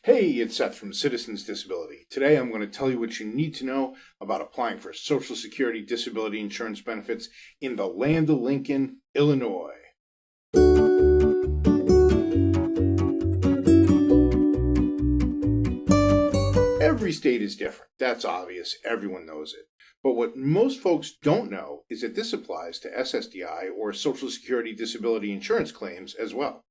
Hey, it's Seth from Citizens Disability. Today I'm going to tell you what you need to know about applying for Social Security disability insurance benefits in the land of Lincoln, Illinois. Every state is different. That's obvious. Everyone knows it. But what most folks don't know is that this applies to Ssdi or Social Security disability insurance claims as well.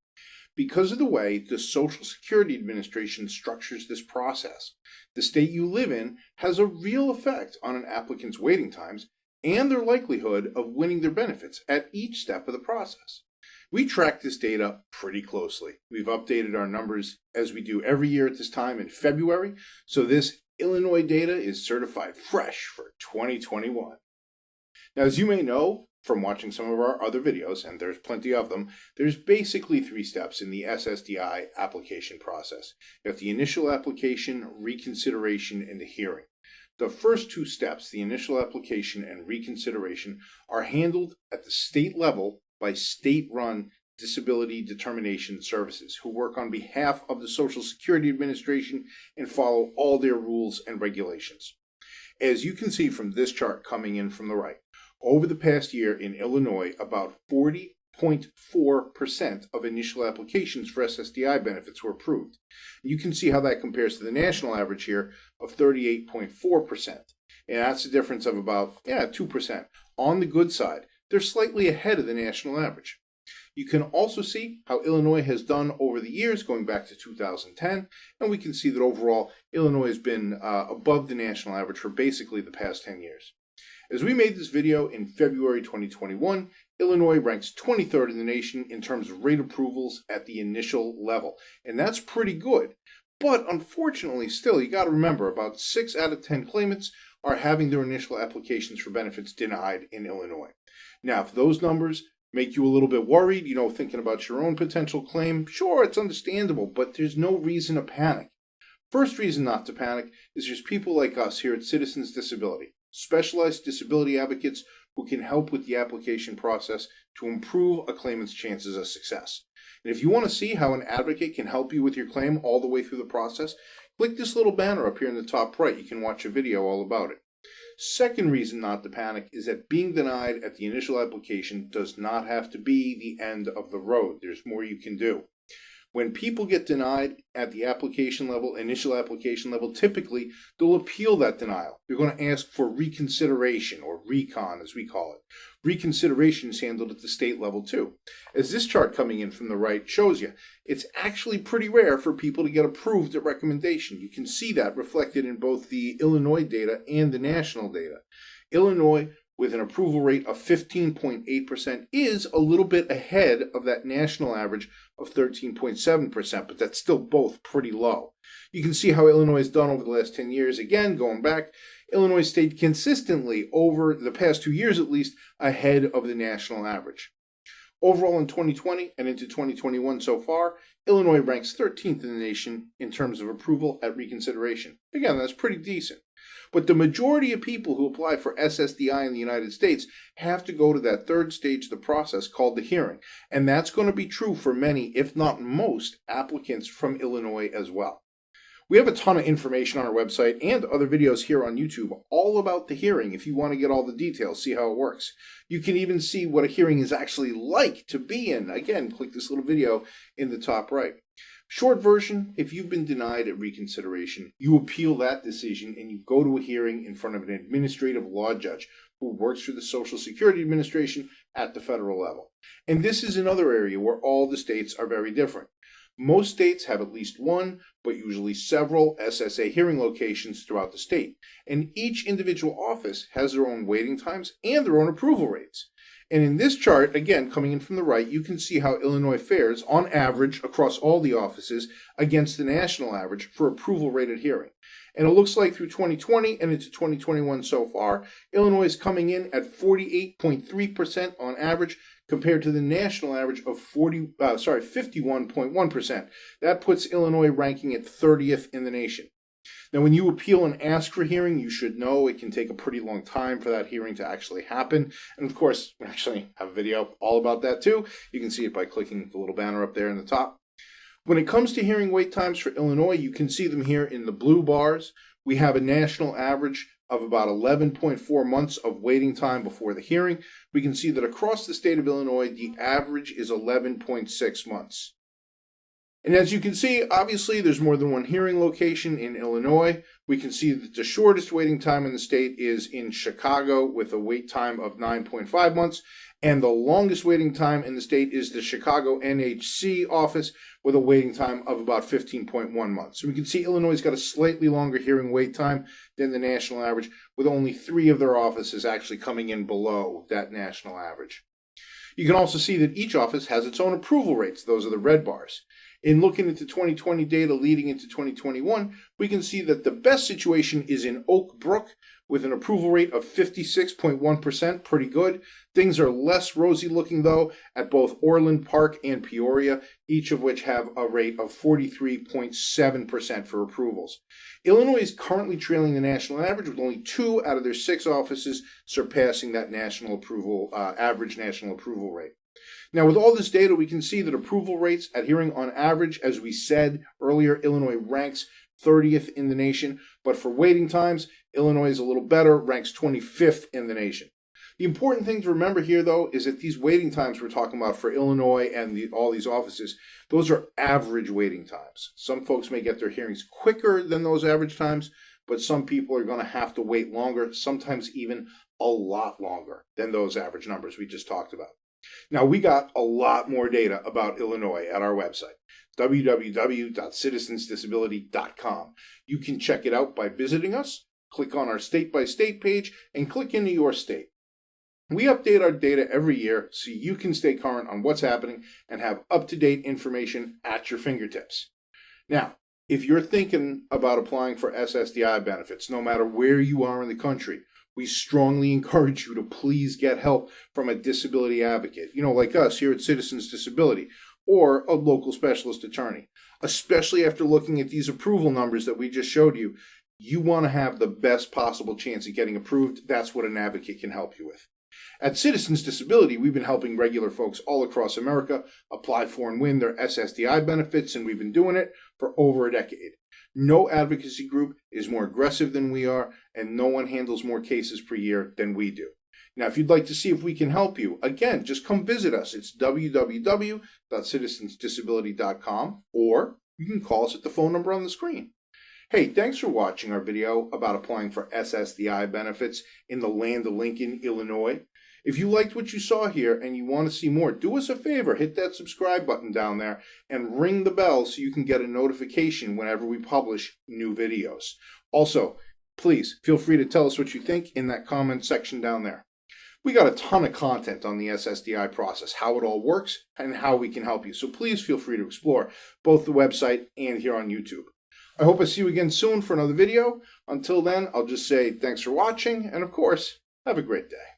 Because of the way the Social Security Administration structures this process, the state you live in has a real effect on an applicant's waiting times and their likelihood of winning their benefits at each step of the process. We track this data pretty closely. We've updated our numbers as we do every year at this time in February, so this Illinois data is certified fresh for 2021. Now, as you may know from watching some of our other videos, and there's plenty of them, there's basically 3 steps in the Ssdi application process. You have the initial application, reconsideration, and the hearing. The first 2 steps, the initial application and reconsideration, are handled at the state level by state-run disability determination services who work on behalf of the Social Security Administration and follow all their rules and regulations. As you can see from this chart coming in from the right, over the past year in Illinois, about 40.4% of initial applications for Ssdi benefits were approved. You can see how that compares to the national average here of 38.4%. And that's a difference of about 2%. On the good side, they're slightly ahead of the national average. You can also see how Illinois has done over the years, going back to 2010, and we can see that overall Illinois has been above the national average for basically the past 10 years. As we made this video in February 2021, Illinois ranks 23rd in the nation in terms of rate approvals at the initial level, and that's pretty good. But unfortunately, still, you got to remember, about 6 out of 10 claimants are having their initial applications for benefits denied in Illinois. Now, if those numbers make you a little bit worried, thinking about your own potential claim, sure, it's understandable, but there's no reason to panic. First reason not to panic is there's people like us here at Citizens Disability, specialized disability advocates who can help with the application process to improve a claimant's chances of success. And if you want to see how an advocate can help you with your claim all the way through the process, click this little banner up here in the top right. You can watch a video all about it. Second reason not to panic is that being denied at the initial application does not have to be the end of the road. There's more you can do. When people get denied at the application level, initial application level, typically they'll appeal that denial. They're going to ask for reconsideration, or recon as we call it. Reconsideration is handled at the state level too. As this chart coming in from the right shows you, it's actually pretty rare for people to get approved at recommendation. You can see that reflected in both the Illinois data and the national data. Illinois, with an approval rate of 15.8%, is a little bit ahead of that national average of 13.7%, but that's still both pretty low. You can see how Illinois has done over the last 10 years. Again, going back, Illinois stayed consistently over the past 2 years at least ahead of the national average. Overall in 2020 and into 2021 so far, Illinois ranks 13th in the nation in terms of approval at reconsideration. Again, that's pretty decent. But the majority of people who apply for Ssdi in the United States have to go to that third stage of the process called the hearing. And that's going to be true for many, if not most, applicants from Illinois as well. We have a ton of information on our website and other videos here on YouTube all about the hearing if you want to get all the details, see how it works. You can even see what a hearing is actually like to be in. Again, click this little video in the top right. Short version, if you've been denied at reconsideration, you appeal that decision and you go to a hearing in front of an administrative law judge who works for the Social Security Administration at the federal level. And this is another area where all the states are very different. Most states have at least one, but usually several SSA hearing locations throughout the state. And each individual office has their own waiting times and their own approval rates. And in this chart, again, coming in from the right, you can see how Illinois fares on average across all the offices against the national average for approval rated hearing. And it looks like through 2020 and into 2021 so far, Illinois is coming in at 48.3% on average compared to the national average of 51.1%. That puts Illinois ranking at 30th in the nation. Now, when you appeal and ask for hearing, you should know it can take a pretty long time for that hearing to actually happen. And of course, we actually have a video all about that too. You can see it by clicking the little banner up there in the top. When it comes to hearing wait times for Illinois, you can see them here in the blue bars. We have a national average of about 11.4 months of waiting time before the hearing. We can see that across the state of Illinois, the average is 11.6 months. And as you can see, obviously, there's more than one hearing location in Illinois. We can see that the shortest waiting time in the state is in Chicago with a wait time of 9.5 months. And the longest waiting time in the state is the Chicago NHC office with a waiting time of about 15.1 months. So we can see Illinois' got a slightly longer hearing wait time than the national average, with only 3 of their offices actually coming in below that national average. You can also see that each office has its own approval rates. Those are the red bars. In looking into 2020 data leading into 2021, we can see that the best situation is in Oak Brook with an approval rate of 56.1%, pretty good. Things are less rosy looking though at both Orland Park and Peoria, each of which have a rate of 43.7% for approvals. Illinois is currently trailing the national average with only 2 out of their 6 offices surpassing that national approval average national approval rate. Now, with all this data, we can see that approval rates at hearing on average, as we said earlier, Illinois ranks 30th in the nation, but for waiting times, Illinois is a little better, ranks 25th in the nation. The important thing to remember here, though, is that these waiting times we're talking about for Illinois and all these offices, those are average waiting times. Some folks may get their hearings quicker than those average times, but some people are going to have to wait longer, sometimes even a lot longer than those average numbers we just talked about. Now, we got a lot more data about Illinois at our website, www.citizensdisability.com. You can check it out by visiting us, click on our state-by-state page, and click into your state. We update our data every year so you can stay current on what's happening and have up-to-date information at your fingertips. Now, if you're thinking about applying for SSDI benefits, no matter where you are in the country, we strongly encourage you to please get help from a disability advocate, like us here at Citizens Disability, or a local specialist attorney. Especially after looking at these approval numbers that we just showed you, you want to have the best possible chance of getting approved. That's what an advocate can help you with. At Citizens Disability, we've been helping regular folks all across America apply for and win their SSDI benefits, and we've been doing it for over a decade. No advocacy group is more aggressive than we are, and no one handles more cases per year than we do. Now, if you'd like to see if we can help you, again, just come visit us. It's www.citizensdisability.com, or you can call us at the phone number on the screen. Hey, thanks for watching our video about applying for SSDI benefits in the land of Lincoln, Illinois. If you liked what you saw here and you want to see more, do us a favor, hit that subscribe button down there and ring the bell so you can get a notification whenever we publish new videos. Also, please feel free to tell us what you think in that comment section down there. We got a ton of content on the SSDI process, how it all works, and how we can help you. So please feel free to explore both the website and here on YouTube. I hope I see you again soon for another video. Until then, I'll just say thanks for watching, and of course, have a great day.